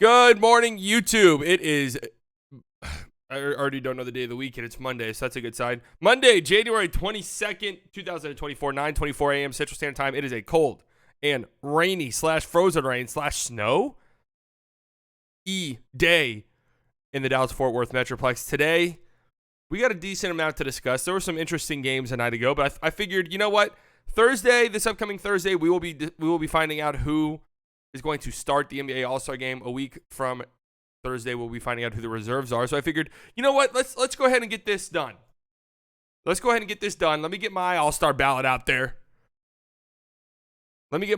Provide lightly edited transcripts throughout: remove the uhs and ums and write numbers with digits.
Good morning, YouTube. It is, I already don't know the day of the week, and it's Monday, so that's a good sign. Monday, January 22nd, 2024, 9:24 a.m. Central Standard Time. It is a cold and rainy / frozen rain / snow day in the Dallas-Fort Worth Metroplex. Today, we got a decent amount to discuss. There were some interesting games a night ago, but I figured, you know what? This upcoming Thursday, we will be finding out who is going to start the NBA All-Star Game. A week from Thursday, we'll be finding out who the reserves are. So I figured, you know what? Let's go ahead and get this done. Let me get my All-Star ballot out there. We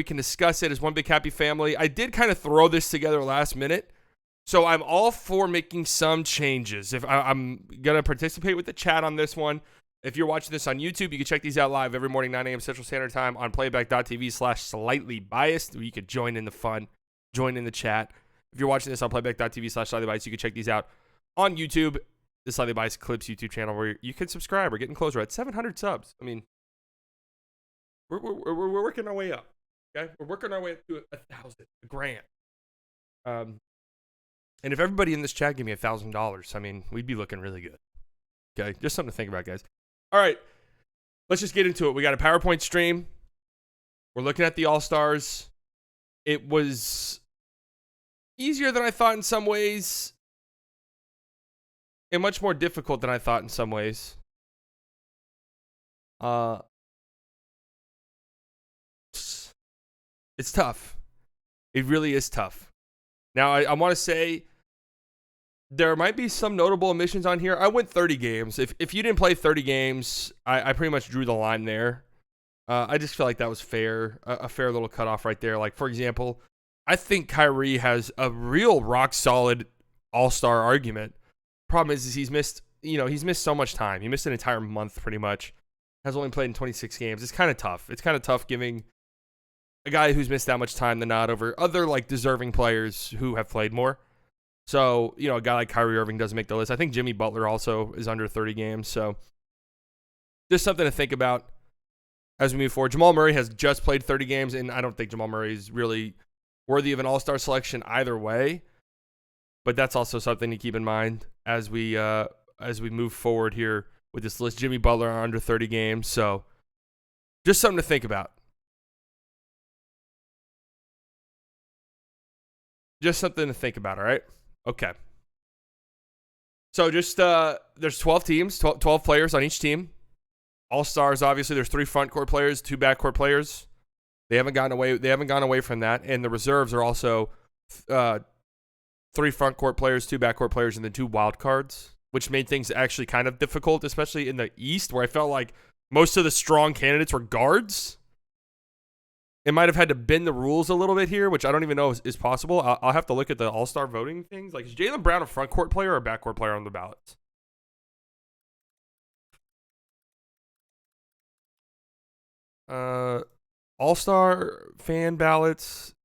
can discuss it as one big happy family. I did kind of throw this together last minute, so I'm all for making some changes. If I'm going to participate with the chat on this one. If you're watching this on YouTube, you can check these out live every morning, 9 a.m. Central Standard Time on playback.tv/slightlybiased. You could join in the fun, join in the chat. If you're watching this on playback.tv/slightlybiased, you can check these out on YouTube, the Slightly Biased Clips YouTube channel, where you can subscribe. We're getting closer at 700 subs. I mean, we're working our way up. Okay, we're working our way up to 1,000, a grand. And if everybody in this chat gave me $1,000, I mean, we'd be looking really good. Okay, just something to think about, guys. All right, let's just get into it. We got a PowerPoint stream. We're looking at the All-Stars. It was easier than I thought in some ways, and much more difficult than I thought in some ways. It's tough. It really is tough. Now, I want to say there might be some notable omissions on here. I went 30 games. If you didn't play 30 games, I pretty much drew the line there. I just feel like that was fair, a fair little cutoff right there. Like, for example, I think Kyrie has a real rock-solid all-star argument. Problem is he's missed so much time. He missed an entire month pretty much. Has only played in 26 games. It's kind of tough. It's kind of tough giving a guy who's missed that much time the nod over other, like, deserving players who have played more. So, a guy like Kyrie Irving doesn't make the list. I think Jimmy Butler also is under 30 games. So, just something to think about as we move forward. Jamal Murray has just played 30 games, and I don't think Jamal Murray is really worthy of an all-star selection either way. But that's also something to keep in mind as we move forward here with this list. Jimmy Butler under 30 games. So, just something to think about. Just something to think about, all right? Okay. So just there's 12 teams, 12 players on each team. All-Stars, obviously, there's 3 front court players, 2 back court players. They haven't gone away from that. And the reserves are also 3 front court players, 2 back court players, and then 2 wild cards, which made things actually kind of difficult, especially in the East, where I felt like most of the strong candidates were guards. It might have had to bend the rules a little bit here, which I don't even know is possible. I'll have to look at the all-star voting things. Like, is Jaylen Brown a front court player or a back court player on the ballots? All-star fan ballots.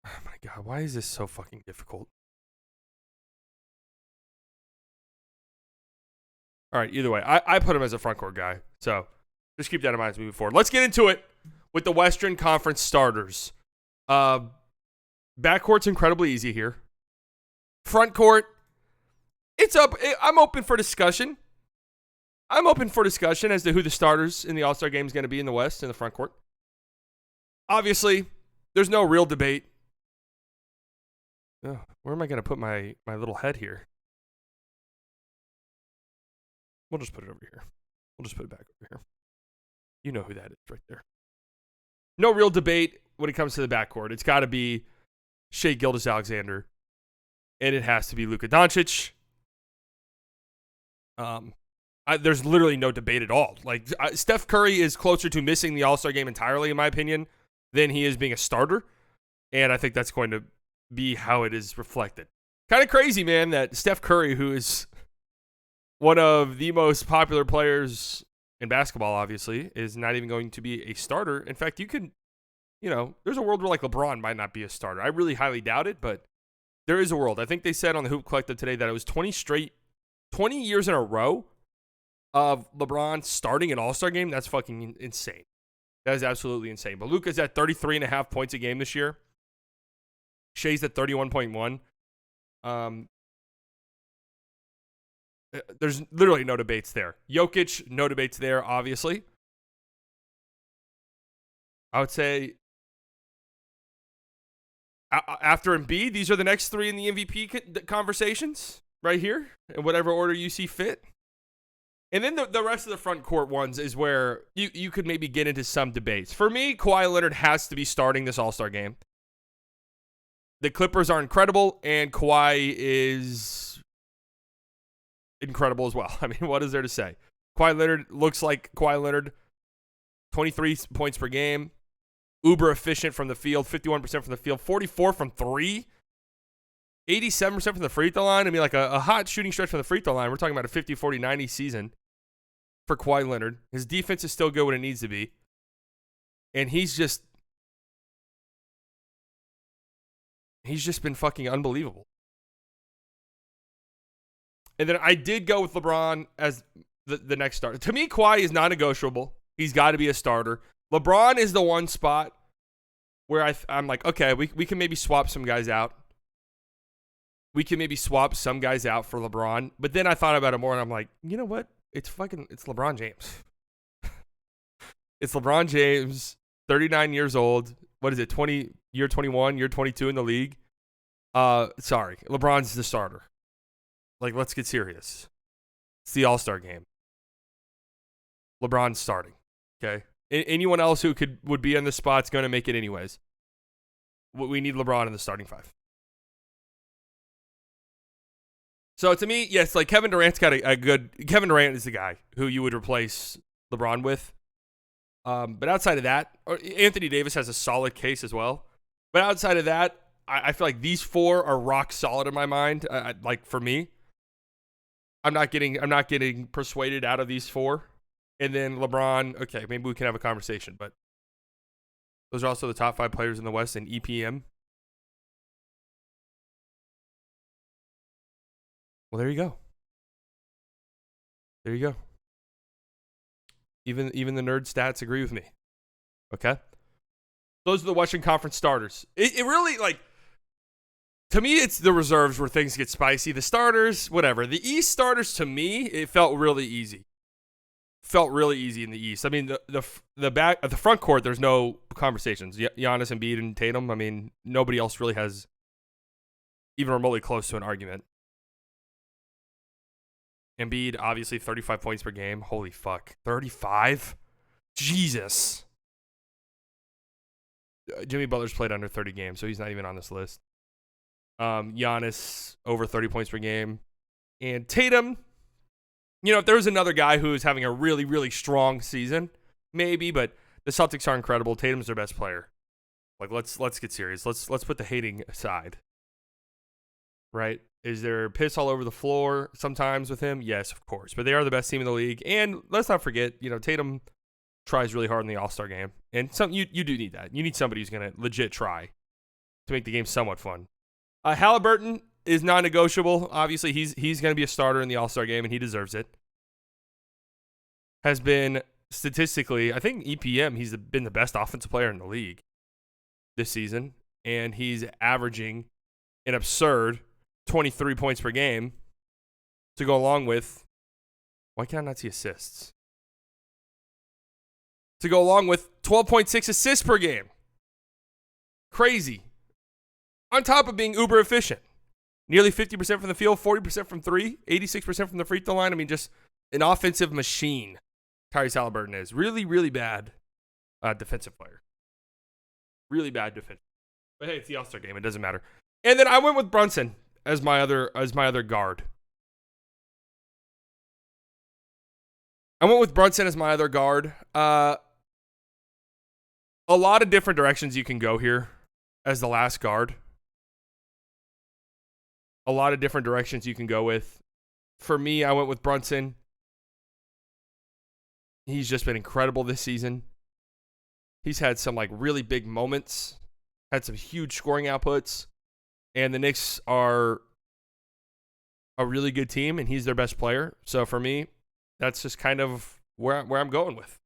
Oh my God, why is this so fucking difficult? All right, either way, I put him as a front court guy, so just keep that in mind as we move forward. Let's get into it with the Western Conference starters. Backcourt's incredibly easy here. Front court, it's up. I'm open for discussion. As to who the starters in the All-Star game is going to be in the West in the front court. Obviously, there's no real debate. Oh, where am I going to put my little head here? We'll just put it over here. We'll just put it back over here. You know who that is right there. No real debate when it comes to the backcourt. It's got to be Shai Gilgeous-Alexander, and it has to be Luka Doncic. There's literally no debate at all. Like, Steph Curry is closer to missing the All-Star game entirely, in my opinion, than he is being a starter, and I think that's going to be how it is reflected. Kind of crazy, man, that Steph Curry, who is one of the most popular players in basketball, obviously, is not even going to be a starter. In fact, you could, there's a world where, like, LeBron might not be a starter. I really highly doubt it, but there is a world. I think they said on the Hoop Collective today that it was 20 years in a row of LeBron starting an All-Star game. That's fucking insane. That is absolutely insane. But Luka's at 33.5 points a game this year. Shai's at 31.1. There's literally no debates there. Jokic, no debates there, obviously. I would say after Embiid, these are the next three in the MVP conversations right here, in whatever order you see fit. And then the rest of the front court ones is where you could maybe get into some debates. For me, Kawhi Leonard has to be starting this All-Star game. The Clippers are incredible, and Kawhi is incredible as well. I mean, what is there to say? Kawhi Leonard looks like Kawhi Leonard, 23 points per game, uber efficient from the field, 51% from the field, 44 from three, 87% from the free throw line. I mean, like a hot shooting stretch from the free throw line. We're talking about a 50, 40, 90 season for Kawhi Leonard. His defense is still good when it needs to be. And he's just been fucking unbelievable. And then I did go with LeBron as the next starter. To me, Kawhi is non-negotiable. He's got to be a starter. LeBron is the one spot where I'm like, okay, we can maybe swap some guys out. We can maybe swap some guys out for LeBron. But then I thought about it more, and I'm like, you know what? It's LeBron James. It's LeBron James, 39 years old. What is it, year 21, year 22 in the league? Sorry, LeBron's the starter. Like, let's get serious. It's the All-Star game. LeBron's starting, okay? Anyone else who would be on the spot's going to make it anyways. We need LeBron in the starting five. So to me, yes, like Kevin Durant's got a good... Kevin Durant is the guy who you would replace LeBron with. But outside of that, Anthony Davis has a solid case as well. But outside of that, I feel like these four are rock solid in my mind. Like for me, I'm not getting persuaded out of these four. And then LeBron, okay, maybe we can have a conversation. But those are also the top 5 players in the West in EPM. Well, there you go. There you go. Even the nerd stats agree with me. Okay? Those are the Western Conference starters. It really, like, to me, it's the reserves where things get spicy. The starters, whatever. The East starters, to me, it felt really easy. Felt really easy in the East. I mean, the back of the front court, there's no conversations. Giannis, Embiid, and Tatum. I mean, nobody else really has even remotely close to an argument. Embiid, obviously, 35 points per game. Holy fuck. 35? Jesus. Jimmy Butler's played under 30 games, so he's not even on this list. Giannis, over 30 points per game. And Tatum, you know, if there was another guy who is having a really, really strong season, maybe, but the Celtics are incredible. Tatum's their best player. Like, let's get serious. Let's put the hating aside. Right? Is there piss all over the floor sometimes with him? Yes, of course. But they are the best team in the league. And let's not forget, you know, Tatum tries really hard in the All-Star game. And you do need that. You need somebody who's going to legit try to make the game somewhat fun. Halliburton is non-negotiable. Obviously, he's going to be a starter in the All-Star game, and he deserves it. Has been, statistically, I think EPM, he's been the best offensive player in the league this season. And he's averaging an absurd 23 points per game to go along with, why can I not see assists? To go along with 12.6 assists per game. Crazy. On top of being uber efficient. Nearly 50% from the field, 40% from three, 86% from the free throw line. I mean, just an offensive machine. Tyrese Halliburton is really, really bad defensive player. Really bad defense. But hey, it's the All-Star game. It doesn't matter. And then I went with Brunson as my other guard. I went with Brunson as my other guard. A lot of different directions you can go here as the last guard. A lot of different directions you can go with. For me, I went with Brunson. He's just been incredible this season. He's had some like really big moments. Had some huge scoring outputs. And the Knicks are a really good team, and he's their best player. So for me, that's just kind of where I'm going with.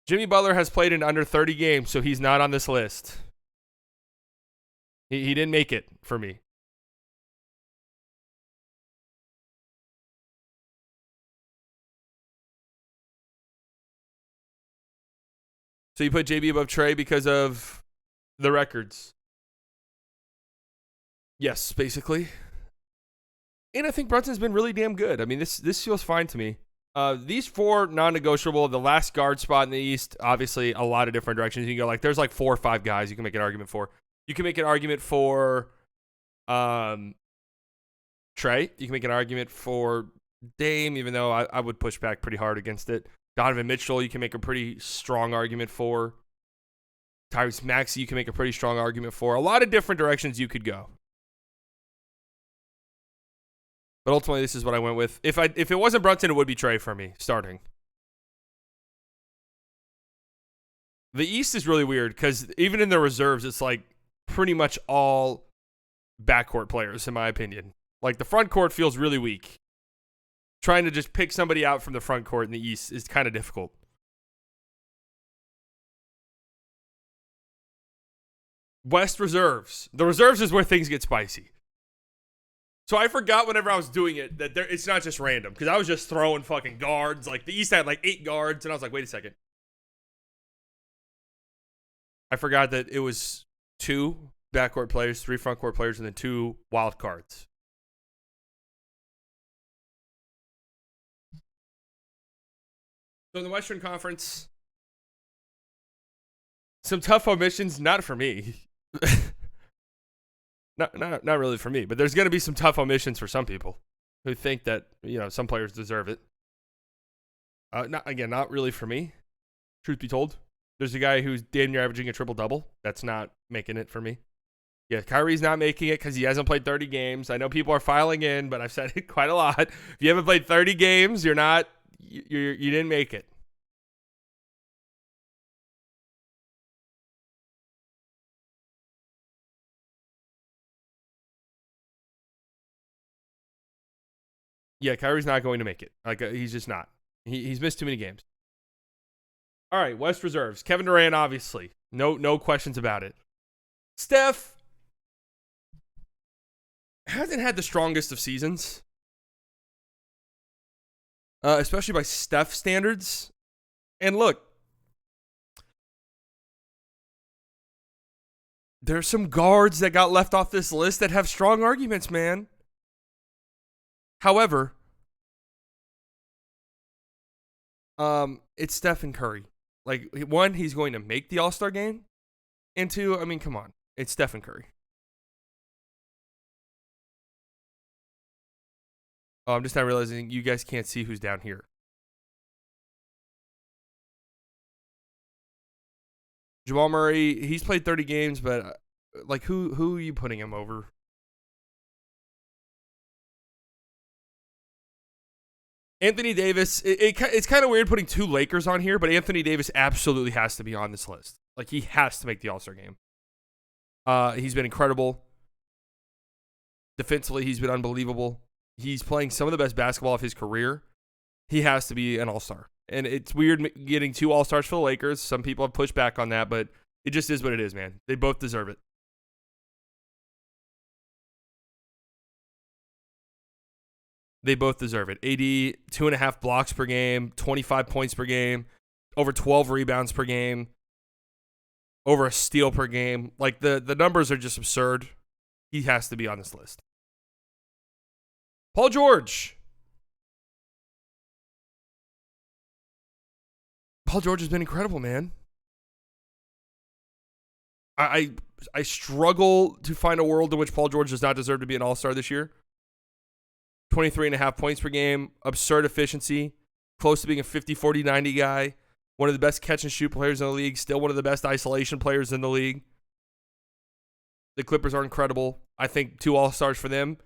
Jimmy Butler has played in under 30 games, so he's not on this list. He didn't make it for me. So you put JB above Trey because of the records. Yes, basically. And I think Brunson's been really damn good. I mean, this feels fine to me. These four non-negotiable. The last guard spot in the East, obviously, a lot of different directions. You can go like, there's like 4 or 5 guys you can make an argument for. You can make an argument for Trey. You can make an argument for Dame, even though I would push back pretty hard against it. Donovan Mitchell, you can make a pretty strong argument for. Tyrese Maxey, you can make a pretty strong argument for. A lot of different directions you could go. But ultimately, this is what I went with. If it wasn't Brunson, it would be Trey for me, starting. The East is really weird because even in the reserves, it's like pretty much all backcourt players, in my opinion. Like the front court feels really weak. Trying to just pick somebody out from the front court in the East is kind of difficult. West reserves. The reserves is where things get spicy. So I forgot whenever I was doing it that it's not just random because I was just throwing fucking guards. Like the East had like 8 guards, and I was like, wait a second. I forgot that it was 2 backcourt players, 3 frontcourt players, and then 2 wild cards. So in the Western Conference, some tough omissions, not for me. Not really for me, but there's going to be some tough omissions for some people who think that, some players deserve it. Not really for me. Truth be told, there's a guy who's damn near averaging a triple-double. That's not making it for me. Yeah, Kyrie's not making it because he hasn't played 30 games. I know people are filing in, but I've said it quite a lot. If you haven't played 30 games, you didn't make it. Yeah, Kyrie's not going to make it. Like he's just not. He's missed too many games. All right, West reserves. Kevin Durant, obviously. No questions about it. Steph hasn't had the strongest of seasons. Especially by Steph standards. And look, there's some guards that got left off this list that have strong arguments, man. However, it's Stephen Curry. Like, 1, he's going to make the All-Star game. And 2, I mean, come on. It's Stephen Curry. Oh, I'm just not realizing you guys can't see who's down here. Jamal Murray, he's played 30 games, but like who are you putting him over? Anthony Davis, it's kind of weird putting 2 Lakers on here, but Anthony Davis absolutely has to be on this list. Like, he has to make the All-Star game. He's been incredible. Defensively, he's been unbelievable. He's playing some of the best basketball of his career. He has to be an All-Star. And it's weird getting 2 All-Stars for the Lakers. Some people have pushed back on that, but it just is what it is, man. They both deserve it. They both deserve it. AD, 2.5 blocks per game, 25 points per game, over 12 rebounds per game, over a steal per game. Like, the numbers are just absurd. He has to be on this list. Paul George. Paul George has been incredible, man. I struggle to find a world in which Paul George does not deserve to be an All-Star this year. 23.5 points per game, absurd efficiency, close to being a 50, 40, 90 guy, one of the best catch and shoot players in the league, still one of the best isolation players in the league. The Clippers are incredible. I think 2 All-Stars for them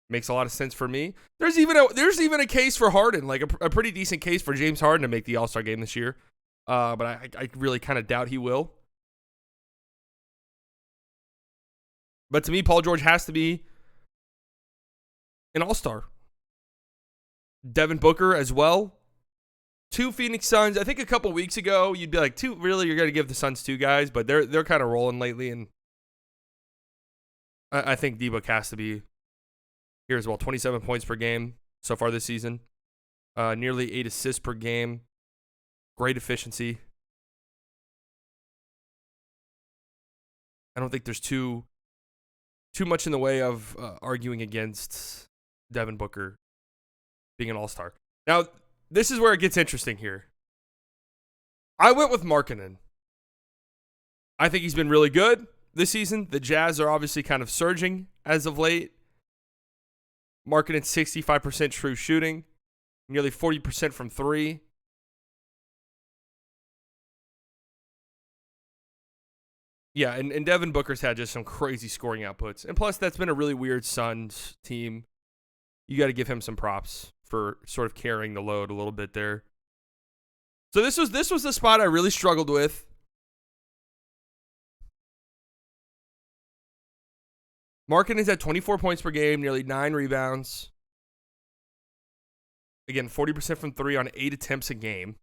makes a lot of sense for me. There's even a case for Harden, like a pretty decent case for James Harden to make the All-Star game this year. But I really kind of doubt he will. But to me, Paul George has to be an All-Star. Devin Booker as well. Two Phoenix Suns. I think a couple weeks ago you'd be like, two, really? You're gonna give the Suns two guys, but they're kind of rolling lately, and I think D-Book has to be here as well. 27 points per game so far this season. Nearly 8 assists per game. Great efficiency. I don't think there's too much in the way of arguing against Devin Booker being an all-star. Now, this is where it gets interesting here. I went with Markkanen. I think he's been really good this season. The Jazz are obviously kind of surging as of late. Markkanen 65% true shooting, nearly 40% from three. Yeah, and Devin Booker's had just some crazy scoring outputs. And plus, that's been a really weird Suns team. You got to give him some props for sort of carrying the load a little bit there. So this was the spot I really struggled with. Markkanen is at 24 points per game, nearly 9 rebounds. Again, 40% from three on 8 attempts a game.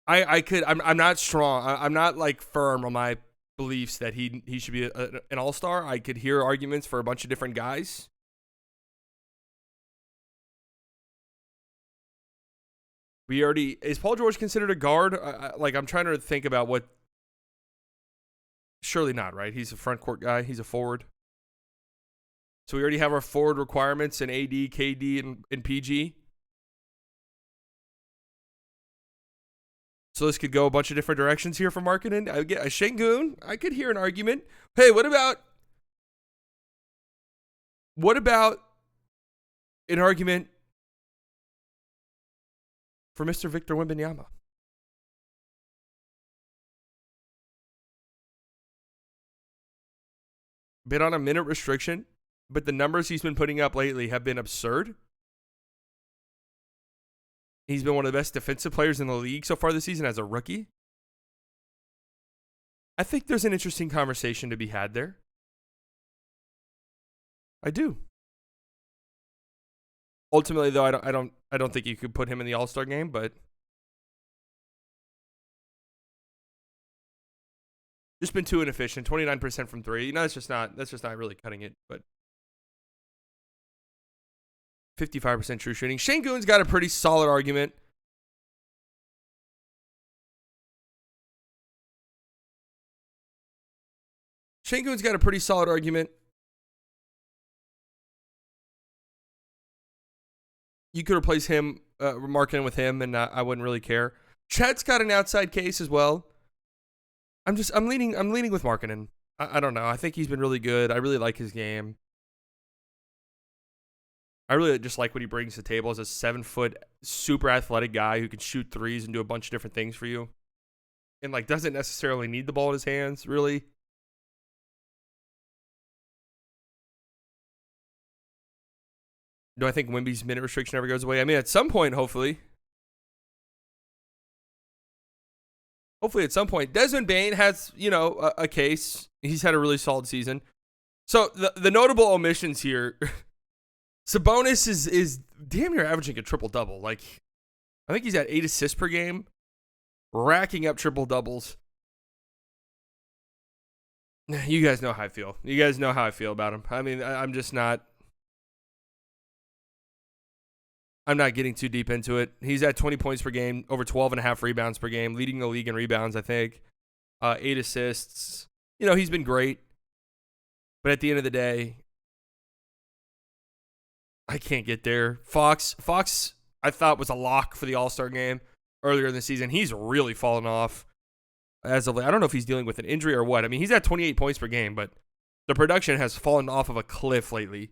I'm not strong. I'm not like firm on my beliefs that he should be an all-star. I could hear arguments for a bunch of different guys. Is Paul George considered a guard? I'm trying to think about what. Surely not, right? He's a front court guy. He's a forward. So we already have our forward requirements in AD, KD, and PG. So this could go a bunch of different directions here for Markkanen. I get a Şengün. I could hear an argument. Hey, what about an argument for Mr. Victor Wembanyama? Been on a minute restriction, but the numbers he's been putting up lately have been absurd. He's been one of the best defensive players in the league so far this season as a rookie. I think there's an interesting conversation to be had there. I do. Ultimately, though, I don't think you could put him in the All-Star game, but just been too inefficient. 29% from three. That's just not really cutting it. But 55% true shooting. Şengün's got a pretty solid argument. Şengün's got a pretty solid argument. You could replace him, Markkanen with him, and I wouldn't really care. Chet's got an outside case as well. I'm leaning with Markkanen. I don't know. I think he's been really good. I really like his game. I really just like what he brings to the table as a 7-foot, super athletic guy who can shoot threes and do a bunch of different things for you. And doesn't necessarily need the ball in his hands, really. Do I think Wemby's minute restriction ever goes away? I mean, at some point, hopefully. Hopefully at some point. Desmond Bane has, a case. He's had a really solid season. So the notable omissions here, Sabonis is damn near averaging a triple-double. I think he's at 8 assists per game, racking up triple-doubles. You guys know how I feel. You guys know how I feel about him. I mean, I'm not getting too deep into it. He's at 20 points per game, over 12.5 rebounds per game, leading the league in rebounds, I think. 8 assists. He's been great. But at the end of the day, I can't get there. Fox, I thought was a lock for the All-Star game earlier in the season. He's really fallen off as of late. I don't know if he's dealing with an injury or what. I mean, he's at 28 points per game, but the production has fallen off of a cliff lately.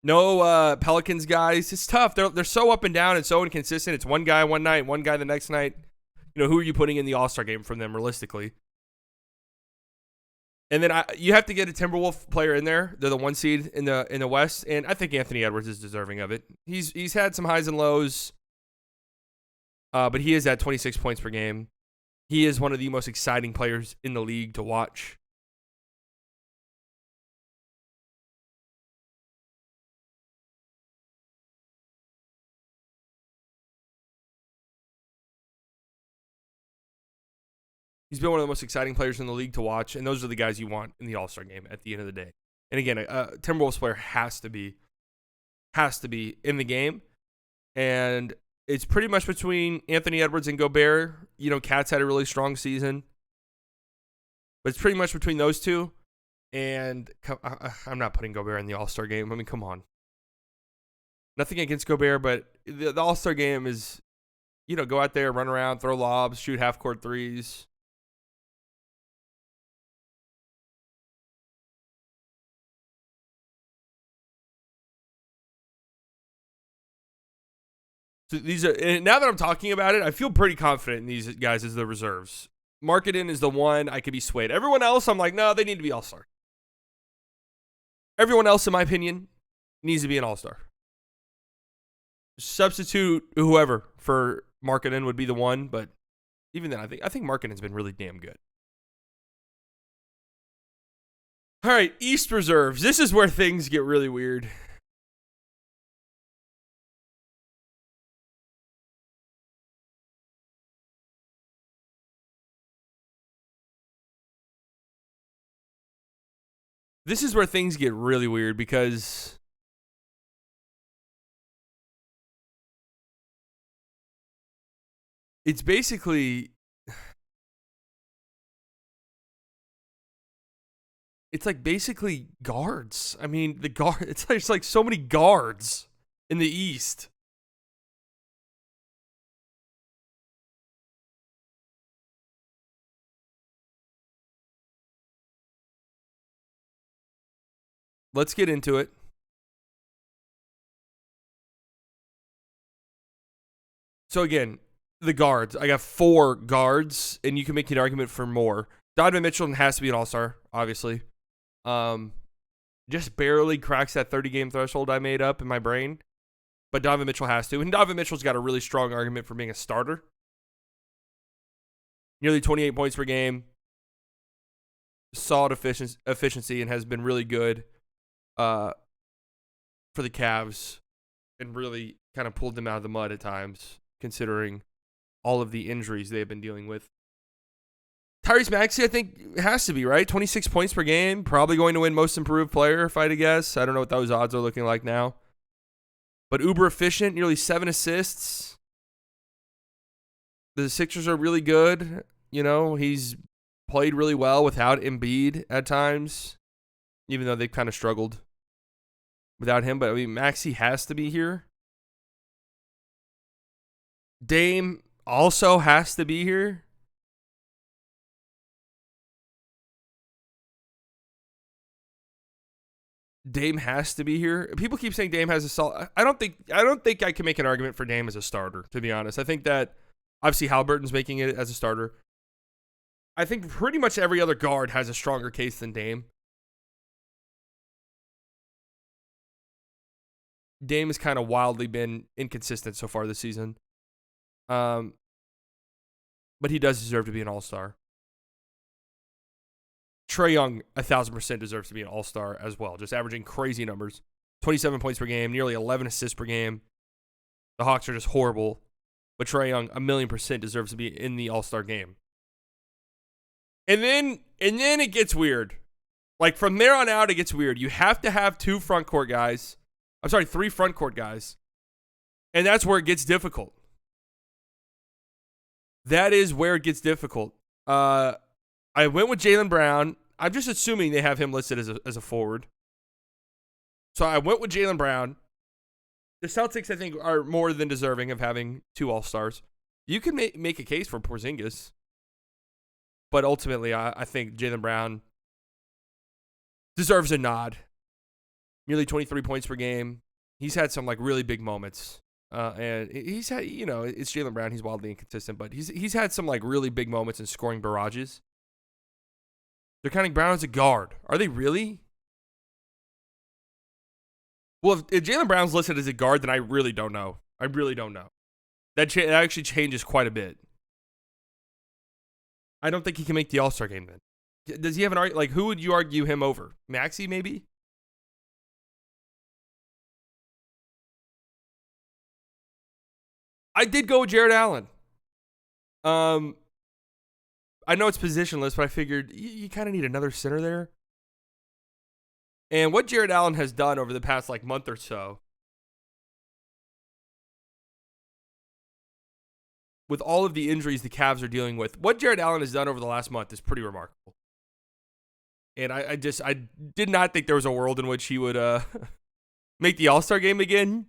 No Pelicans guys. It's tough. They're so up and down and so inconsistent. It's one guy one night, one guy the next night. Who are you putting in the All-Star game from them realistically? And then you have to get a Timberwolf player in there. They're the 1 seed in the West, and I think Anthony Edwards is deserving of it. He's had some highs and lows, but he is at 26 points per game. He is one of the most exciting players in the league to watch. He's been one of the most exciting players in the league to watch, and those are the guys you want in the All-Star game at the end of the day. And again, a Timberwolves player has to be in the game, and it's pretty much between Anthony Edwards and Gobert. You know, Cat's had a really strong season, but it's pretty much between those two. And I'm not putting Gobert in the All-Star game. I mean, come on. Nothing against Gobert, but the All-Star game is, you know, go out there, run around, throw lobs, shoot half-court threes. So these are, and now that I'm talking about it, I feel pretty confident in these guys as the reserves. Markkanen is the one I could be swayed. Everyone else, I'm like, no, they need to be All-Star. Everyone else, in my opinion, needs to be an All-Star. Substitute whoever for Markkanen would be the one, but even then, I think Markkanen's been really damn good. All right, East reserves. This is where things get really weird. This is where things get really weird because it's basically, it's like basically guards. I mean, it's like so many guards in the East. Let's get into it. So again, the guards. I got 4 guards, and you can make an argument for more. Donovan Mitchell has to be an All-Star, obviously. Just barely cracks that 30-game threshold I made up in my brain. But Donovan Mitchell has to. And Donovan Mitchell's got a really strong argument for being a starter. Nearly 28 points per game. Solid efficiency and has been really good for the Cavs. And really kind of pulled them out of the mud at times, considering all of the injuries they've been dealing with. Tyrese Maxey, I think, has to be, right? 26 points per game. Probably going to win Most Improved Player, if I had to guess. I don't know what those odds are looking like now. But uber efficient, nearly 7 assists. The Sixers are really good. You know, he's played really well without Embiid at times, even though they've kind of struggled without him. But, I mean, Maxey has to be here. Dame also has to be here. Dame has to be here. People keep saying Dame has a solid. I don't think I can make an argument for Dame as a starter, to be honest. I think that obviously Halliburton's making it as a starter. I think pretty much every other guard has a stronger case than Dame. Dame has kind of wildly been inconsistent so far this season. But he does deserve to be an All-Star. Trae Young, 1,000% deserves to be an All-Star as well, just averaging crazy numbers. 27 points per game, nearly 11 assists per game. The Hawks are just horrible. But Trae Young, 1,000,000% deserves to be in the All-Star game. And then it gets weird. Like, from there on out, it gets weird. You have to have 3 front court guys. And that's where it gets difficult. That is where it gets difficult. I went with Jaylen Brown. I'm just assuming they have him listed as a forward. So I went with Jaylen Brown. The Celtics, I think, are more than deserving of having 2 All-Stars. You can make a case for Porzingis. But ultimately, I think Jaylen Brown deserves a nod. Nearly 23 points per game. He's had some like really big moments. And he's had, you know, it's Jaylen Brown. He's wildly inconsistent, but he's had some like really big moments in scoring barrages. They're counting Brown as a guard. Are they really? Well, if Jaylen Brown's listed as a guard, then I really don't know. That actually changes quite a bit. I don't think he can make the All-Star game then. Does he have an argument? Like, who would you argue him over? Maxey, maybe? I did go with Jared Allen. I know it's positionless, but I figured you kind of need another center there. And what Jared Allen has done over the past like month or so, with all of the injuries the Cavs are dealing with, what Jared Allen has done over the last month is pretty remarkable. And I did not think there was a world in which he would make the All-Star game again.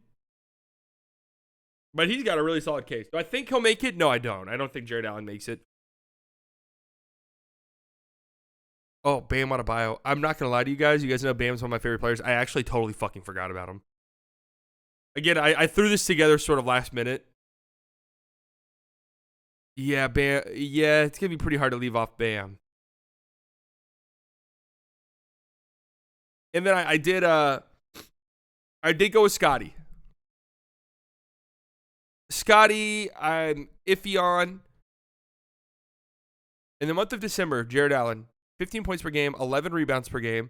But he's got a really solid case. Do I think he'll make it? No, I don't. I don't think Jared Allen makes it. Oh, Bam Adebayo. I'm not going to lie to you guys. You guys know Bam's one of my favorite players. I actually totally fucking forgot about him. Again, I threw this together sort of last minute. Yeah, Bam. Yeah, it's going to be pretty hard to leave off Bam. And then I did go with Scotty. Scotty, I'm iffy on. In the month of December, Jared Allen, 15 points per game, 11 rebounds per game,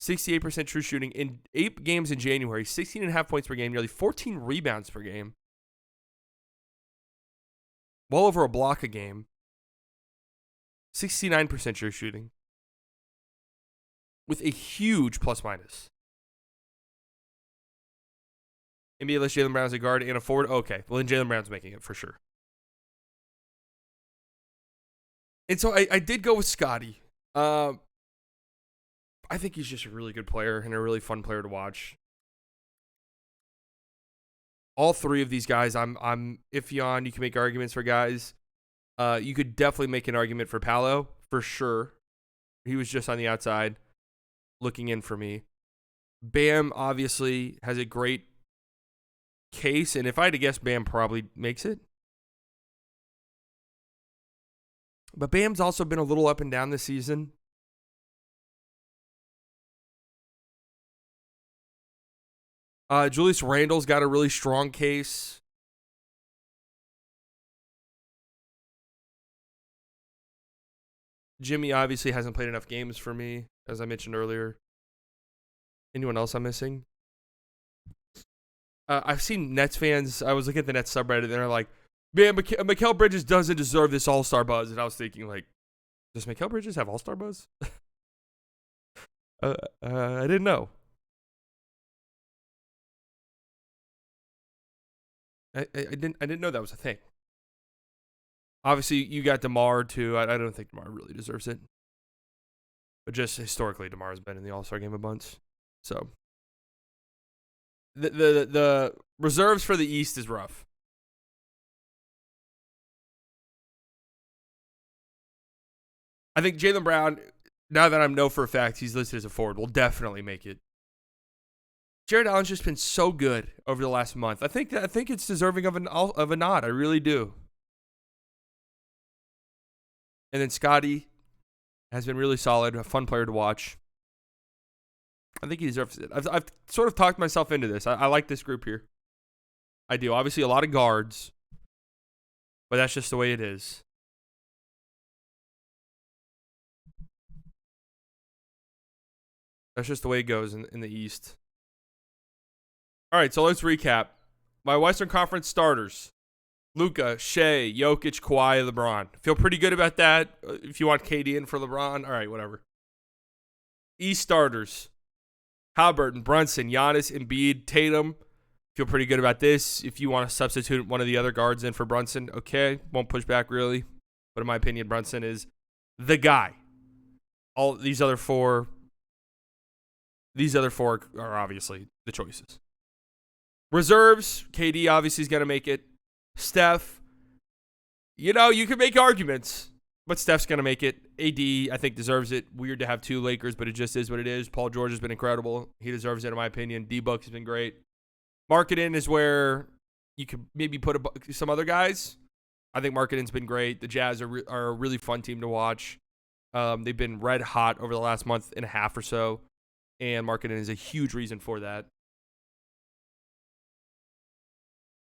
68% true shooting. In 8 games in January, 16.5 points per game, nearly 14 rebounds per game, well over a block a game, 69% true shooting, with a huge plus-minus. NBA lists Jaylen Brown as a guard and a forward. Okay, well then Jaylen Brown's making it for sure. And so I did go with Scotty. I think he's just a really good player and a really fun player to watch. All three of these guys, I'm iffy on. You can make arguments for guys. You could definitely make an argument for Paolo, for sure. He was just on the outside looking in for me. Bam obviously has a great case, and if I had to guess, Bam probably makes it. But Bam's also been a little up and down this season. Julius Randle's got a really strong case. Jimmy obviously hasn't played enough games for me, as I mentioned earlier. Anyone else I'm missing? I've seen Nets fans. I was looking at the Nets subreddit, and they're like, man, Mikal Bridges doesn't deserve this all-star buzz. And I was thinking, like, does Mikal Bridges have all-star buzz? I didn't know. I didn't know that was a thing. Obviously, you got DeMar, too. I don't think DeMar really deserves it. But just historically, DeMar's been in the All-Star game a bunch. So, the reserves for the East is rough. I think Jaylen Brown, now that I know for a fact he's listed as a forward, will definitely make it. Jared Allen's just been so good over the last month. I think it's deserving of a nod. I really do. And then Scotty has been really solid, a fun player to watch. I think he deserves it. I've sort of talked myself into this. I like this group here. I do. Obviously, a lot of guards, but that's just the way it is. That's just the way it goes in the East. All right, so let's recap. My Western Conference starters: Luka, Shea, Jokic, Kawhi, LeBron. Feel pretty good about that. If you want KD in for LeBron, all right, whatever. East starters: Haliburton, Brunson, Giannis, Embiid, Tatum. Feel pretty good about this. If you want to substitute one of the other guards in for Brunson, okay. Won't push back really. But in my opinion, Brunson is the guy. All these other four are obviously the choices. Reserves, KD obviously is going to make it. Steph, you can make arguments, but Steph's going to make it. AD, I think, deserves it. Weird to have two Lakers, but it just is what it is. Paul George has been incredible. He deserves it, in my opinion. D-Book has been great. Markkanen is where you could maybe put some other guys. I think Markkanen's been great. The Jazz are a really fun team to watch. They've been red hot over the last month and a half or so, and Markkanen is a huge reason for that.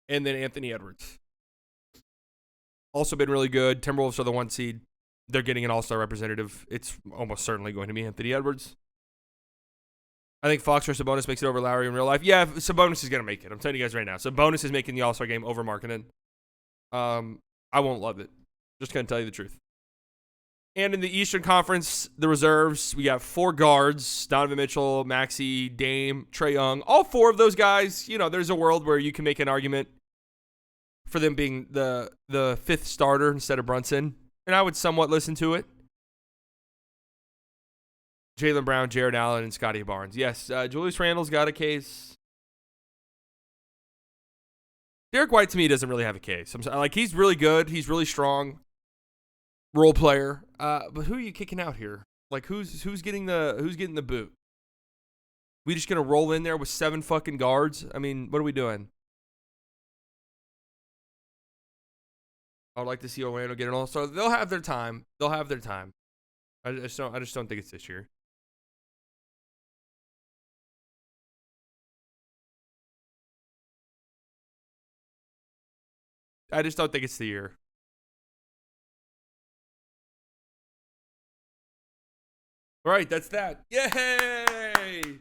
And then Anthony Edwards. Also been really good. Timberwolves are the 1 seed. They're getting an all-star representative. It's almost certainly going to be Anthony Edwards. I think Fox or Sabonis makes it over Lowry in real life. Yeah, Sabonis is going to make it. I'm telling you guys right now. Sabonis is making the all-star game over Markkanen. I won't love it. Just going to tell you the truth. And in the Eastern Conference, the reserves, we got 4 guards, Donovan Mitchell, Maxey, Dame, Trae Young. All 4 of those guys, you know, there's a world where you can make an argument for them being the 5th starter instead of Brunson. And I would somewhat listen to it. Jaylen Brown, Jared Allen, and Scotty Barnes. Yes, Julius Randle's got a case. Derek White, to me, doesn't really have a case. Like, he's really good. He's really strong. Role player. But who are you kicking out here? Like, who's getting the boot? We just going to roll in there with 7 fucking guards? I mean, what are we doing? I would like to see Orlando get an all-star. They'll have their time. I just don't think it's this year. I just don't think it's the year. All right, that's that. Yay!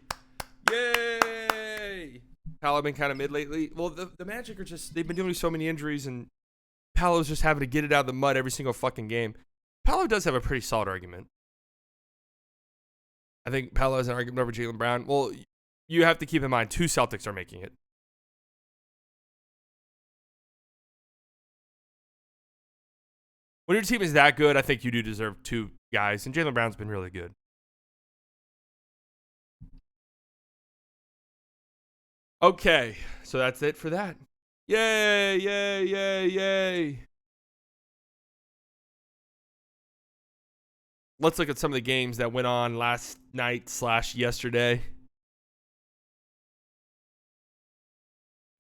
Yay! Paolo been kind of mid lately. Well, the Magic are just, they've been dealing with so many injuries, and Paolo's just having to get it out of the mud every single fucking game. Paolo does have a pretty solid argument. I think Paolo has an argument over Jaylen Brown. Well, you have to keep in mind, 2 Celtics are making it. When your team is that good, I think you do deserve 2 guys, and Jaylen Brown's been really good. Okay, so that's it for that. Yay, yay, yay, yay. Let's look at some of the games that went on last night / yesterday.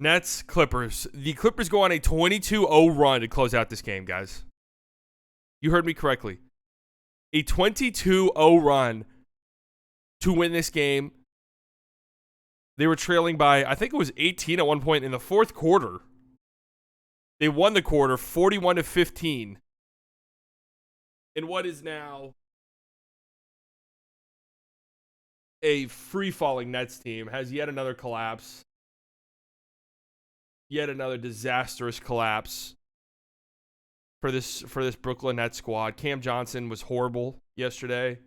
Nets, Clippers. The Clippers go on a 22-0 run to close out this game, guys. You heard me correctly. A 22-0 run to win this game. They were trailing by, I think it was 18 at one point in the 4th quarter. They won the quarter 41-15. In what is now a free-falling Nets team has yet another collapse. Yet another disastrous collapse for this Brooklyn Nets squad. Cam Johnson was horrible yesterday.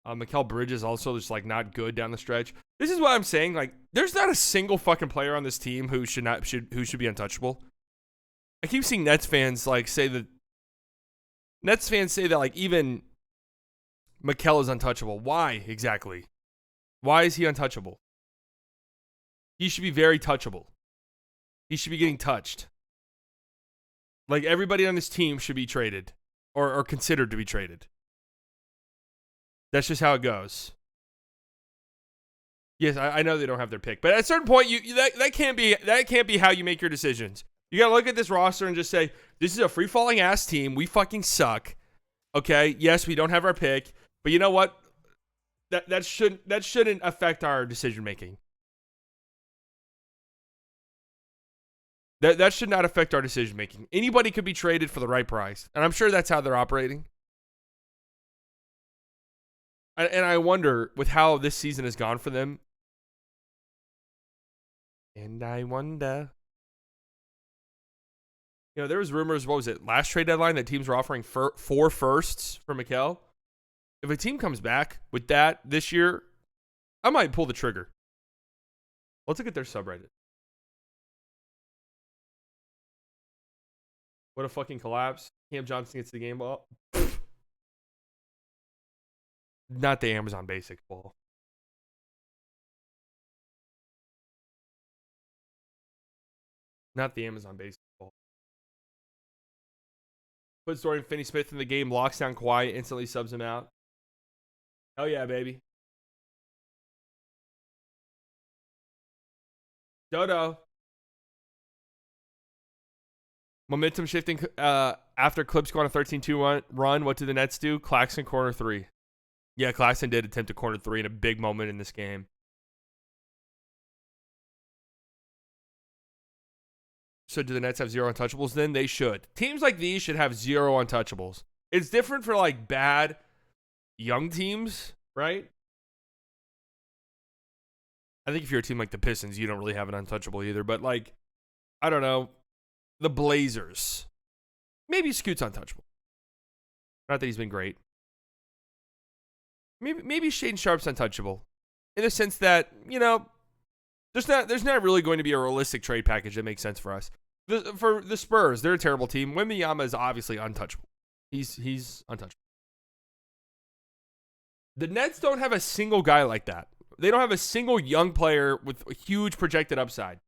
Mikal Bridges also just like not good down the stretch. This is what I'm saying. Like, there's not a single fucking player on this team who should be untouchable. I keep seeing Nets fans like say that like even Mikal is untouchable. Why exactly? Why is he untouchable? He should be very touchable. He should be getting touched. Like, everybody on this team should be traded or considered to be traded. That's just how it goes. Yes, I know they don't have their pick, but at a certain point, that can't be how you make your decisions. You gotta look at this roster and just say, this is a free falling ass team. We fucking suck. Okay, yes, we don't have our pick, but you know what? That shouldn't affect our decision making. That should not affect our decision making. Anybody could be traded for the right price, and I'm sure that's how they're operating. And I wonder, with how this season has gone for them, and I wonder, there was rumors, what was it, last trade deadline, that teams were offering 4 firsts for Mikal. If a team comes back with that this year, I might pull the trigger. Let's look at their subreddit. What a fucking collapse. Cam Johnson gets the game ball. Not the Amazon Basics ball. Not the Amazon Basics ball. Put Dorian Finney-Smith in the game, locks down Kawhi, instantly subs him out. Hell yeah, baby. Dodo. Momentum shifting after Clips go on a 13-2 run. What did the Nets do? Claxton corner 3. Yeah, Claxton did attempt a corner 3 in a big moment in this game. So do the Nets have 0 untouchables? Then they should. Teams like these should have 0 untouchables. It's different for like bad young teams, right? I think if you're a team like the Pistons, you don't really have an untouchable either. But like, I don't know, the Blazers, maybe Scoot's untouchable. Not that he's been great. Maybe Shaden Sharp's untouchable, in the sense that, you know, there's not really going to be a realistic trade package that makes sense for us. For the Spurs, they're a terrible team. Wembanyama is obviously untouchable. He's untouchable. The Nets don't have a single guy like that. They don't have a single young player with a huge projected upside.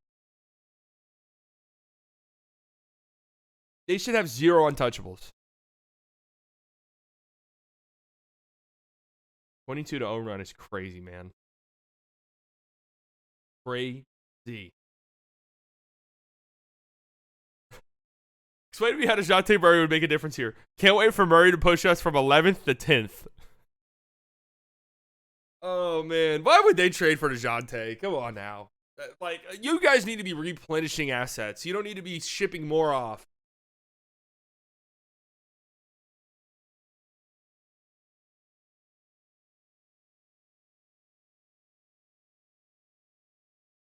They should have 0 untouchables. 22-0 run is crazy, man. Crazy. Explain to me how DeJounte Murray would make a difference here. Can't wait for Murray to push us from 11th to 10th. Oh, man. Why would they trade for DeJounte? Come on now. Like, you guys need to be replenishing assets. You don't need to be shipping more off.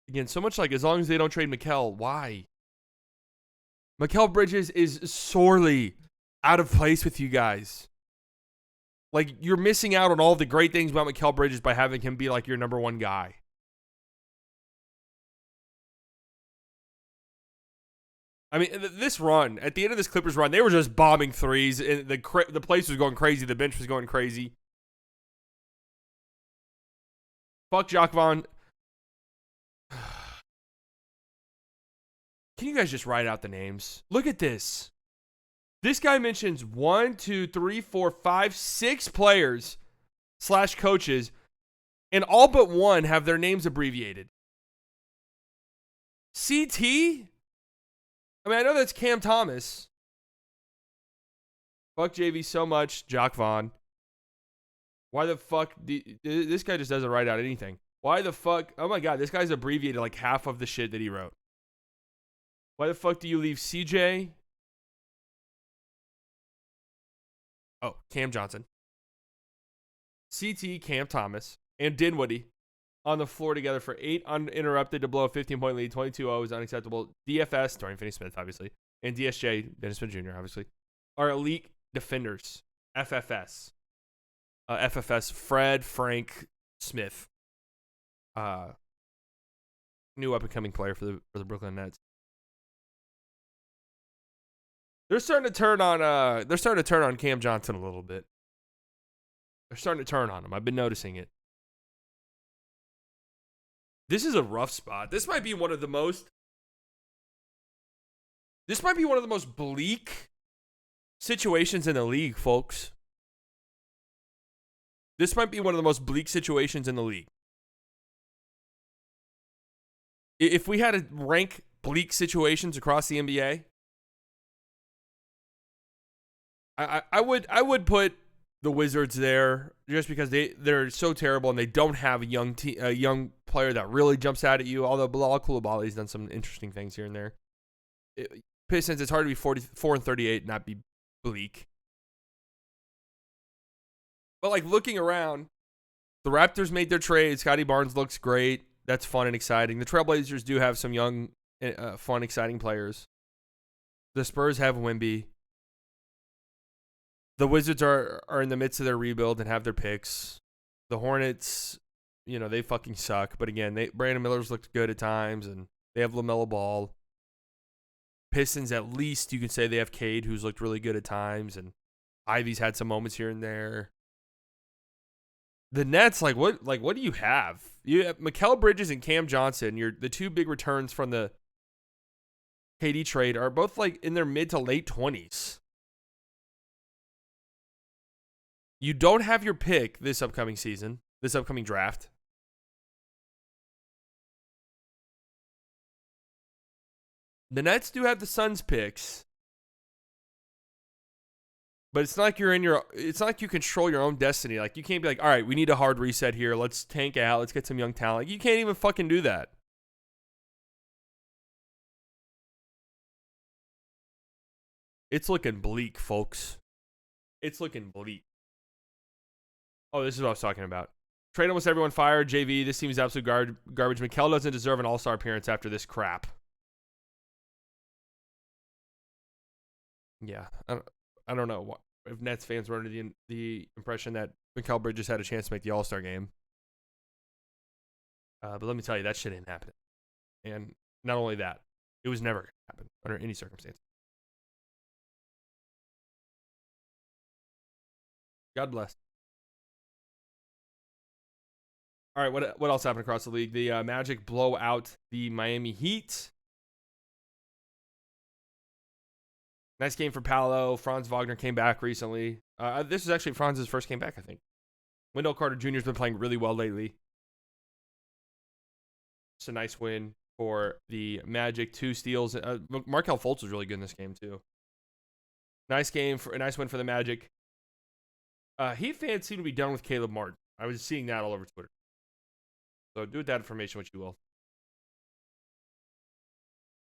Again, so much like as long as they don't trade Mikal, why? Mikal Bridges is sorely out of place with you guys. Like, you're missing out on all the great things about Mikal Bridges by having him be like your number one guy. I mean, this run, at the end of this Clippers run, they were just bombing threes. And the place was going crazy. The bench was going crazy. Fuck Jacques Vaughn. Can you guys just write out the names? Look at this. This guy mentions 1, 2, 3, 4, 5, 6 players / coaches, and all but one have their names abbreviated. CT? I mean, I know that's Cam Thomas. Fuck JV so much, Jacques Vaughn. Why the fuck? This guy just doesn't write out anything. Why the fuck? Oh my God, this guy's abbreviated like half of the shit that he wrote. Why the fuck do you leave CJ? Oh, Cam Johnson. CT, Cam Thomas, and Dinwiddie on the floor together for 8 uninterrupted to blow a 15-point lead. 22-0 is unacceptable. DFS, Dorian Finney-Smith, obviously, and DSJ, Dennis Smith Jr., obviously, are elite defenders. FFS. FFS, Fred Frank Smith. New up-and-coming player for the Brooklyn Nets. They're starting to turn on Cam Johnson a little bit. They're starting to turn on him. I've been noticing it. This is a rough spot. This might be one of the most bleak situations in the league, folks. This might be one of the most bleak situations in the league. If we had to rank bleak situations across the NBA, I would put the Wizards there just because they're so terrible and they don't have a young player that really jumps out at you. Although Bilal Coulibaly's done some interesting things here and there. Pistons, it's hard to be 44-38 and not be bleak. But like looking around, the Raptors made their trade. Scotty Barnes looks great. That's fun and exciting. The Trailblazers do have some young, fun, exciting players. The Spurs have Wemby. The Wizards are in the midst of their rebuild and have their picks. The Hornets, they fucking suck. But again, Brandon Miller's looked good at times, and they have LaMelo Ball. Pistons, at least you can say they have Cade, who's looked really good at times, and Ivy's had some moments here and there. The Nets, what do you have? You have Mikal Bridges and Cam Johnson. The two big returns from the KD trade are both in their mid to late 20s. You don't have your pick this upcoming season, this upcoming draft. The Nets do have the Suns picks. But it's not like it's not like you control your own destiny. Like, you can't be like, all right, we need a hard reset here. Let's tank out. Let's get some young talent. You can't even fucking do that. It's looking bleak, folks. It's looking bleak. Oh, this is what I was talking about. Trade almost everyone fired. JV, this team is absolute garbage. Mikal doesn't deserve an all-star appearance after this crap. Yeah, I don't know. if Nets fans were under the impression that Mikal Bridges had a chance to make the All-Star game. But let me tell you, that shit didn't happen. And not only that, it was never going to happen under any circumstance. God bless. All right, what else happened across the league? The Magic blow out the Miami Heat. Nice game for Paolo. Franz Wagner came back recently. This is actually Franz's first game back, I think. Wendell Carter Jr. has been playing really well lately. It's a nice win for the Magic. 2 steals. Markelle Fultz was really good in this game, too. Nice win for the Magic. Heat fans seem to be done with Caleb Martin. I was seeing that all over Twitter. So do with that information what you will.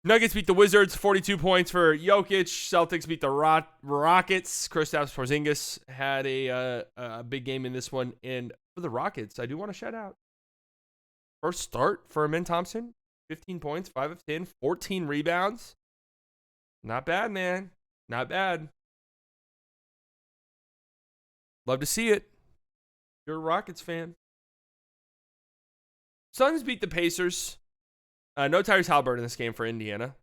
Nuggets beat the Wizards, 42 points for Jokic. Celtics beat the Rockets. Kristaps Porzingis had a big game in this one. And for the Rockets, I do want to shout out. First start for Amen Thompson. 15 points, 5 of 10, 14 rebounds. Not bad, man. Not bad. Love to see it. You're a Rockets fan. Suns beat the Pacers. No Tyrese Halliburton in this game for Indiana.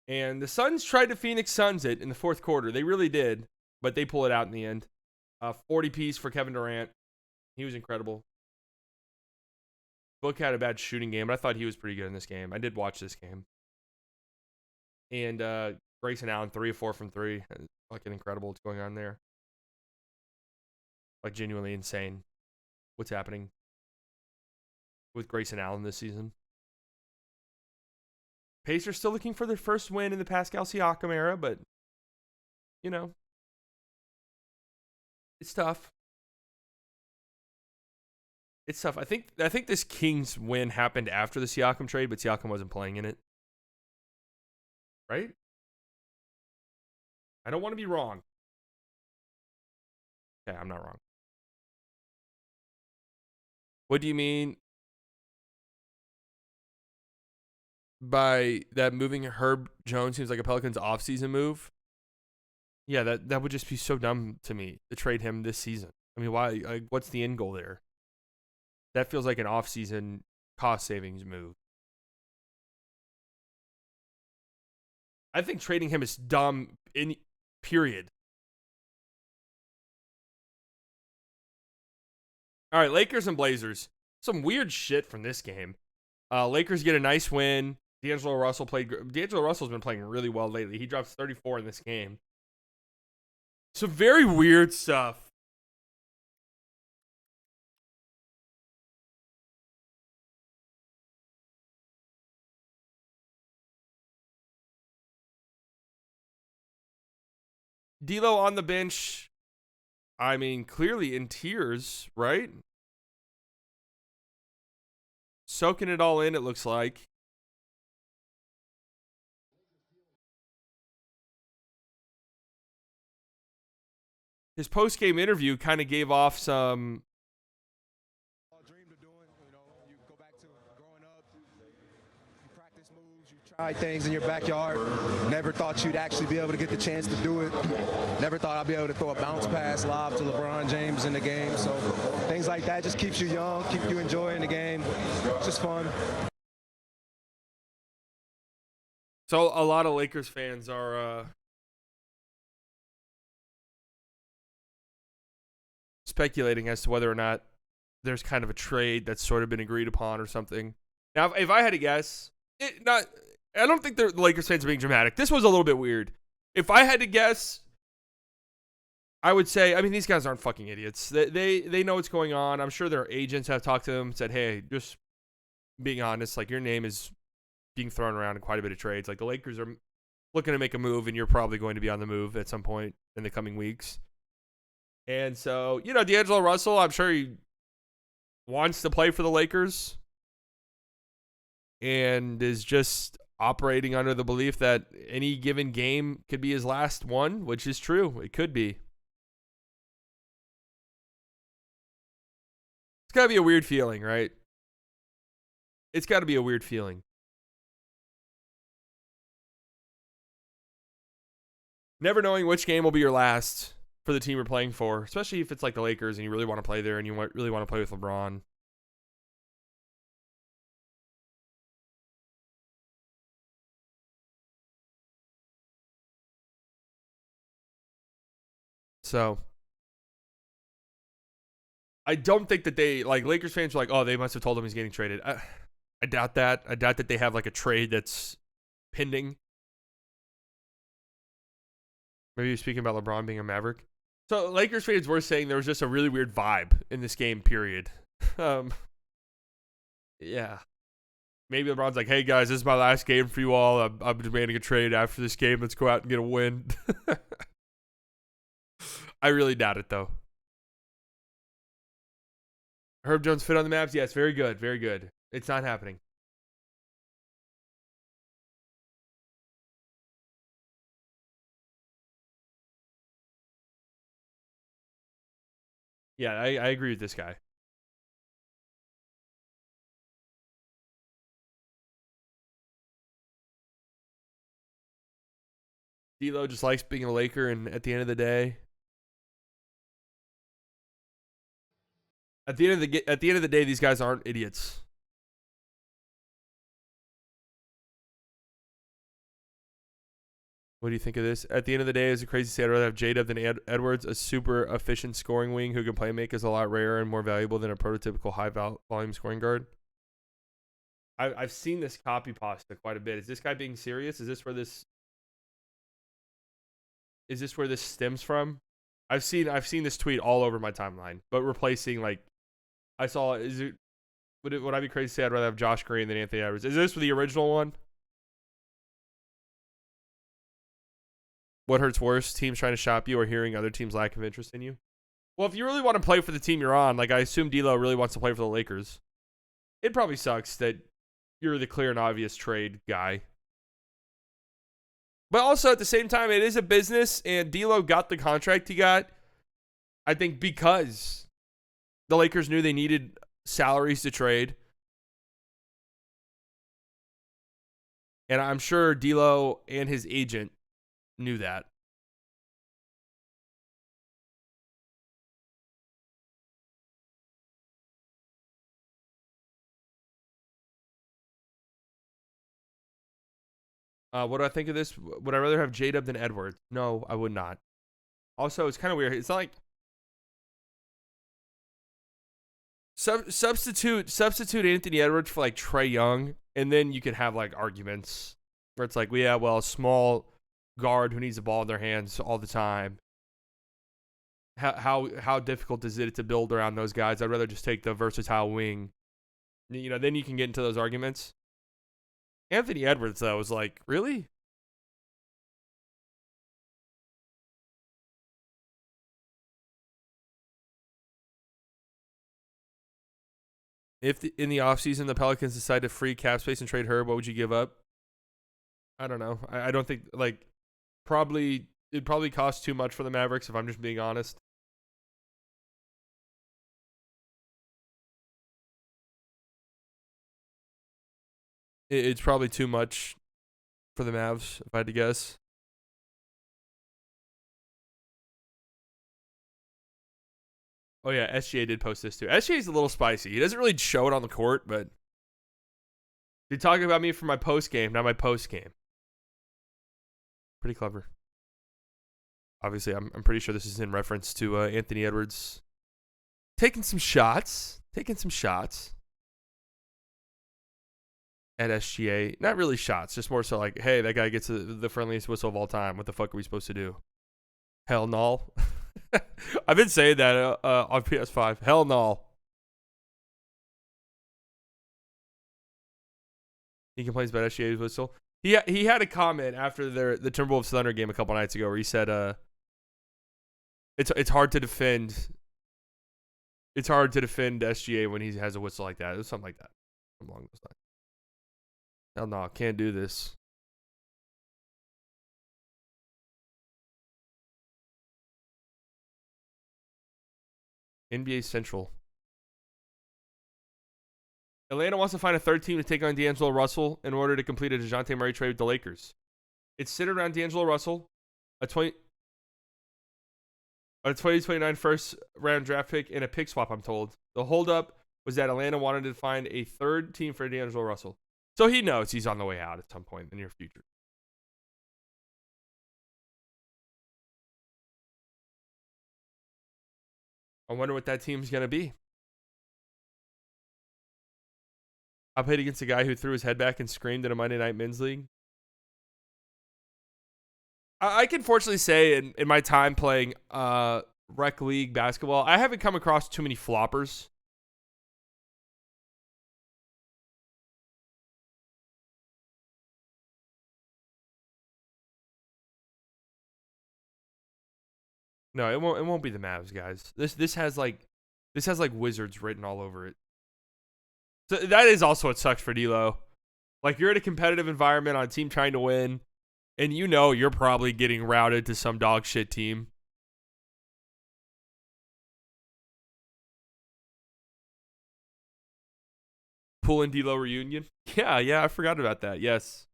And the Suns tried to Phoenix Suns it in the fourth quarter. They really did, but they pull it out in the end. 40 piece for Kevin Durant. He was incredible. Book had a bad shooting game, but I thought he was pretty good in this game. I did watch this game. And Grayson Allen, 3 of 4 from 3. Fucking incredible what's going on there. Like, genuinely insane what's happening with Grayson Allen this season. Pacers still looking for their first win in the Pascal Siakam era, but, you know, it's tough. It's tough. I think this Kings win happened after the Siakam trade, but Siakam wasn't playing in it. Right? I don't want to be wrong. Okay, I'm not wrong. What do you mean by that moving Herb Jones seems like a Pelicans offseason move? Yeah, that would just be so dumb to me to trade him this season. I mean, why? Like, what's the end goal there? That feels like an offseason cost savings move. I think trading him is dumb in period. All right, Lakers and Blazers. Some weird shit from this game. Lakers get a nice win. D'Angelo Russell's been playing really well lately. He drops 34 in this game. Some very weird stuff. D'Lo on the bench. I mean, clearly in tears, right? Soaking it all in, it looks like. His post-game interview kind of gave off some... Try things in your backyard. Never thought you'd actually be able to get the chance to do it. Never thought I'd be able to throw a bounce pass live to LeBron James in the game. So things like that just keeps you young, keep you enjoying the game. It's just fun. So a lot of Lakers fans are speculating as to whether or not there's kind of a trade that's sort of been agreed upon or something. Now, if I had to guess, I don't think the Lakers fans are being dramatic. This was a little bit weird. If I had to guess, I would say, I mean, these guys aren't fucking idiots. They know what's going on. I'm sure their agents have talked to them and said, hey, just being honest, like, your name is being thrown around in quite a bit of trades. Like, the Lakers are looking to make a move, and you're probably going to be on the move at some point in the coming weeks. And so, you know, D'Angelo Russell, I'm sure he wants to play for the Lakers and is just operating under the belief that any given game could be his last one, which is true. It could be. It's got to be a weird feeling, right? It's got to be a weird feeling. Never knowing which game will be your last for the team you're playing for, especially if it's like the Lakers and you really want to play there and you really want to play with LeBron. So I don't think that they, like, Lakers fans are like, oh, they must have told him he's getting traded. I doubt that. I doubt that they have like a trade that's pending. Maybe you're speaking about LeBron being a Maverick. So Lakers fans were saying there was just a really weird vibe in this game, period. Yeah. Maybe LeBron's like, hey guys, this is my last game for you all. I'm demanding a trade after this game. Let's go out and get a win. I really doubt it, though. Herb Jones fit on the Mavs? Yes, very good. Very good. It's not happening. Yeah, I agree with this guy. D'Lo just likes being a Laker, and at the end of the day, at the end of the day, these guys aren't idiots. What do you think of this? At the end of the day, it's a crazy to say I'd rather have J-Dub than Edwards. A super efficient scoring wing who can play make is a lot rarer and more valuable than a prototypical high volume scoring guard. I've seen this copy pasta quite a bit. Is this guy being serious? Is this where this stems from? I've seen this tweet all over my timeline, but replacing, like, I saw, would I be crazy to say I'd rather have Josh Green than Anthony Edwards? Is this for the original one? What hurts worse, teams trying to shop you or hearing other teams' lack of interest in you? Well, if you really want to play for the team you're on, like, I assume D'Lo really wants to play for the Lakers. It probably sucks that you're the clear and obvious trade guy. But also, at the same time, it is a business, and D'Lo got the contract he got, I think, because the Lakers knew they needed salaries to trade. And I'm sure D'Lo and his agent knew that. What do I think of this? Would I rather have J-Dub than Edwards? No, I would not. Also, it's kind of weird. It's not like substitute Anthony Edwards for like Trae Young, and then you could have like arguments where it's like, well, yeah, well, a small guard who needs the ball in their hands all the time. How difficult is it to build around those guys? I'd rather just take the versatile wing. You know, then you can get into those arguments. Anthony Edwards, though, was like, really? If in the offseason the Pelicans decide to free cap space and trade Herb, what would you give up? I don't know. I don't think, like, it'd probably cost too much for the Mavericks, if I'm just being honest. It's probably too much for the Mavs, if I had to guess. Oh, yeah, SGA did post this, too. SGA's a little spicy. He doesn't really show it on the court, but you're talking about me for my post-game, not my post-game. Pretty clever. Obviously, I'm pretty sure this is in reference to Anthony Edwards taking some shots at SGA. Not really shots, just more so like, hey, that guy gets the friendliest whistle of all time. What the fuck are we supposed to do? Hell no. I've been saying that on PS5. Hell no. He complains about SGA's whistle. He had a comment after the Timberwolves Thunder game a couple nights ago where he said, it's hard to defend. It's hard to defend SGA when he has a whistle like that. It was something like that, along those lines. Hell no, can't do this. NBA Central. Atlanta wants to find a third team to take on D'Angelo Russell in order to complete a DeJounte Murray trade with the Lakers. It's centered around D'Angelo Russell. a 20 a 2029 first round draft pick and a pick swap, I'm told. The holdup was that Atlanta wanted to find a third team for D'Angelo Russell. So he knows he's on the way out at some point in the near future. I wonder what that team's going to be. I played against a guy who threw his head back and screamed in a Monday Night Men's League. I can fortunately say in my time playing rec league basketball, I haven't come across too many floppers. No, it won't be the Mavs, guys. This has like Wizards written all over it. So that is also what sucks for D'Lo. Like, you're in a competitive environment on a team trying to win, and you know you're probably getting routed to some dog shit team. Poole and D'Lo reunion. Yeah, I forgot about that. Yes.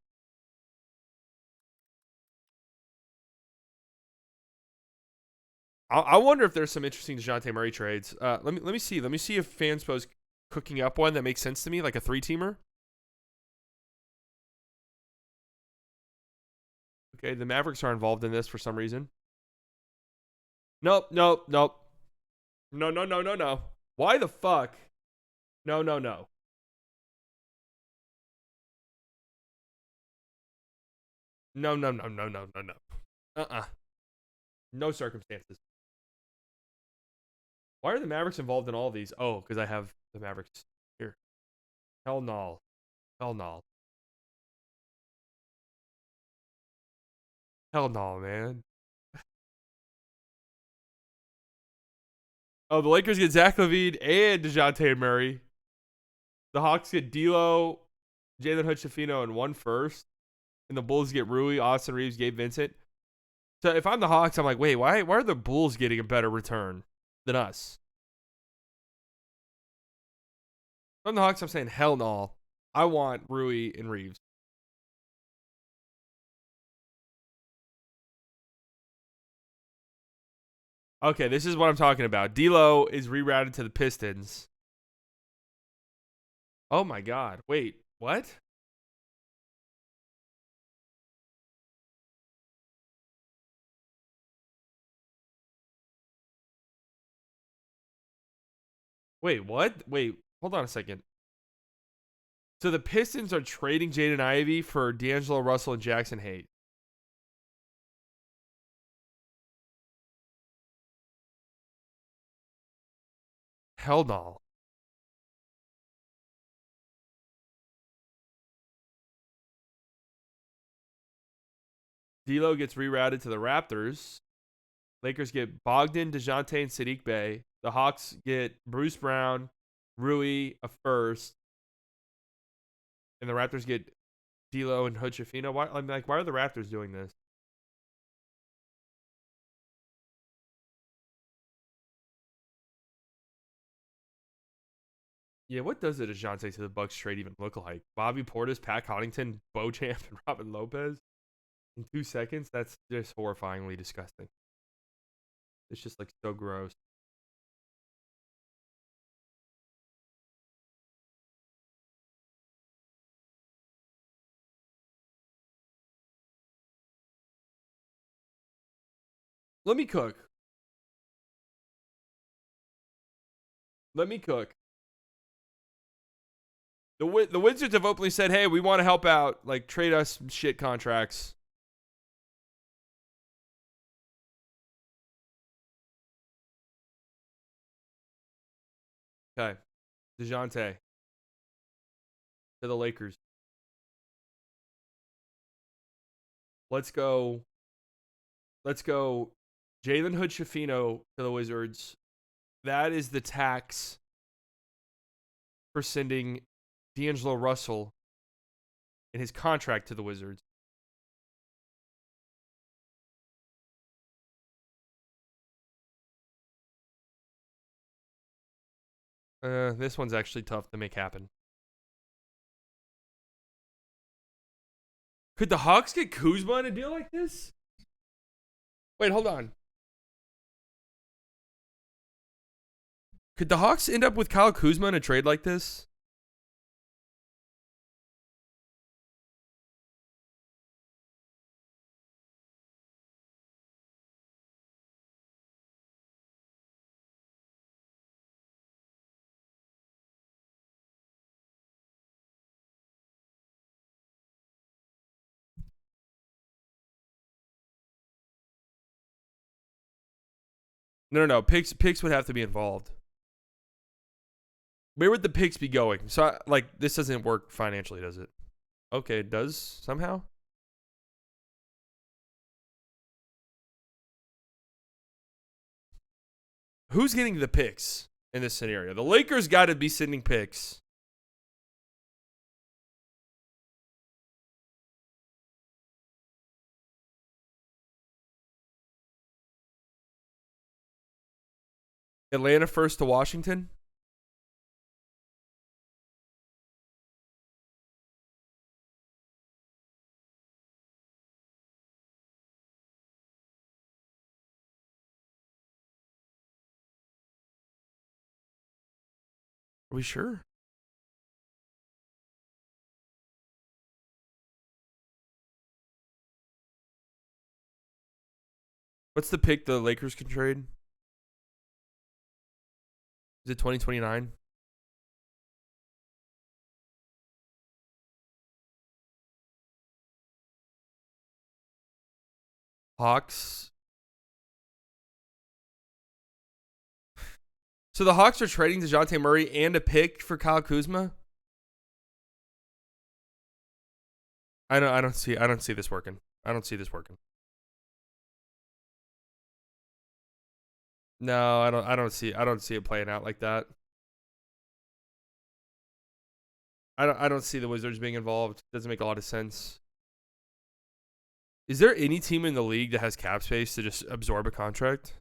I wonder if there's some interesting DeJounte Murray trades. Let me see. Let me see if Fanspo's cooking up one that makes sense to me, like a 3-teamer. Okay, the Mavericks are involved in this for some reason. Nope. No. Why the fuck? No. No. No circumstances. Why are the Mavericks involved in all of these? Oh, because I have the Mavericks here. Hell no. Hell no. Hell no, man. Oh, the Lakers get Zach LaVine and DeJounte Murray. The Hawks get D'Lo, Jalen Hood-Schifino, and 1 first. And the Bulls get Rui, Austin Reeves, Gabe Vincent. So if I'm the Hawks, I'm like, wait, why are the Bulls getting a better return than us? If I'm the Hawks, I'm saying, hell no. I want Rui and Reeves. Okay, this is what I'm talking about. D'Lo is rerouted to the Pistons. Oh my God. Wait, what? Wait, what? Wait, hold on a second. So the Pistons are trading Jaden Ivey for D'Angelo Russell and Jackson Hayes. Hell no. D'Lo gets rerouted to the Raptors. Lakers get Bogdan, DeJounte, and Sadiq Bey. The Hawks get Bruce Brown, Rui, a first. And the Raptors get D'Lo and Hood-Schifino. Why are the Raptors doing this? Yeah, what does a DeJounte to the Bucks trade even look like? Bobby Portis, Pat Connaughton, Beauchamp, and Robin Lopez in 2 seconds? That's just horrifyingly disgusting. It's just like so gross. Let me cook. Let me cook. The Wizards have openly said, hey, we want to help out. Like, trade us some shit contracts. Okay. DeJounte to the Lakers. Let's go. Jalen Hood-Schifino to the Wizards. That is the tax for sending D'Angelo Russell and his contract to the Wizards. This one's actually tough to make happen. Could the Hawks get Kuzma in a deal like this? Wait, hold on. Could the Hawks end up with Kyle Kuzma in a trade like this? No. Picks would have to be involved. Where would the picks be going? So, this doesn't work financially, does it? Okay, it does somehow. Who's getting the picks in this scenario? The Lakers got to be sending picks. Atlanta first to Washington. Are we sure? What's the pick the Lakers can trade? Is it 2029? Hawks. So the Hawks are trading DeJounte Murray and a pick for Kyle Kuzma? I don't see this working. I don't see this working. No, I don't see it playing out like that. I don't see the Wizards being involved. Doesn't make a lot of sense. Is there any team in the league that has cap space to just absorb a contract?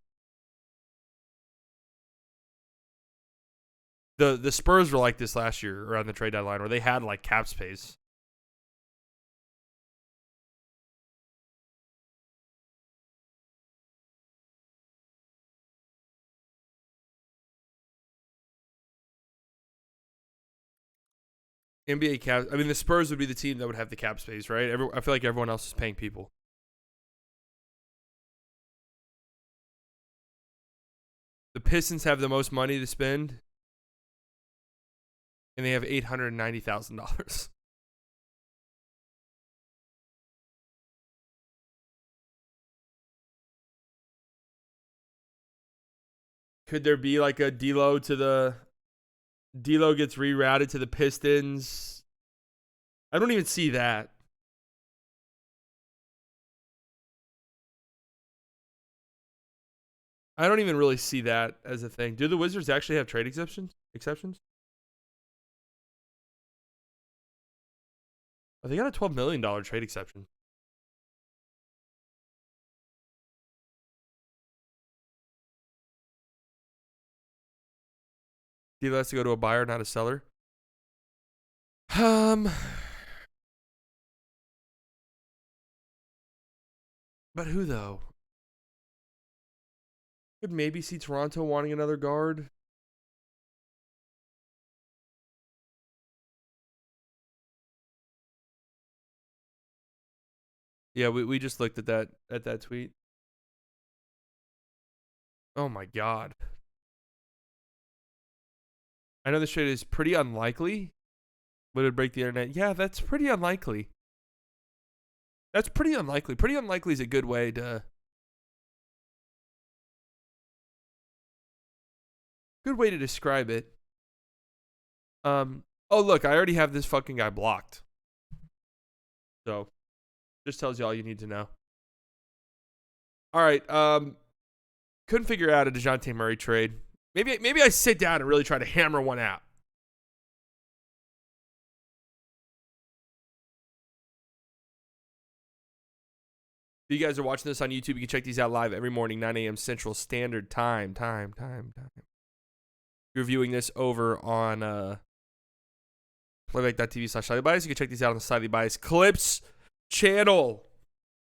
The Spurs were like this last year around the trade deadline, where they had like cap space. NBA cap. I mean, the Spurs would be the team that would have the cap space, right? I feel like everyone else is paying people. The Pistons have the most money to spend, and they have $890,000. Could there be like a D'Lo gets rerouted to the Pistons? I don't even see that. I don't even really see that as a thing. Do the Wizards actually have trade exceptions? Oh, they got a $12 million trade exception. D'Lo has to go to a buyer, not a seller. But who though? Could maybe see Toronto wanting another guard. Yeah, we just looked at that tweet. Oh my god. I know this trade is pretty unlikely. Would it break the internet? Yeah, that's pretty unlikely. That's pretty unlikely. Pretty unlikely is a good way to describe it. Oh look, I already have this fucking guy blocked. So, just tells you all you need to know. All right, couldn't figure out a DeJounte Murray trade. Maybe I sit down and really try to hammer one out. If you guys are watching this on YouTube, you can check these out live every morning, 9 a.m. Central Standard Time. If you're viewing this over on playback.tv/SlightlyBiased, you can check these out on the Slightly Biased Clips channel.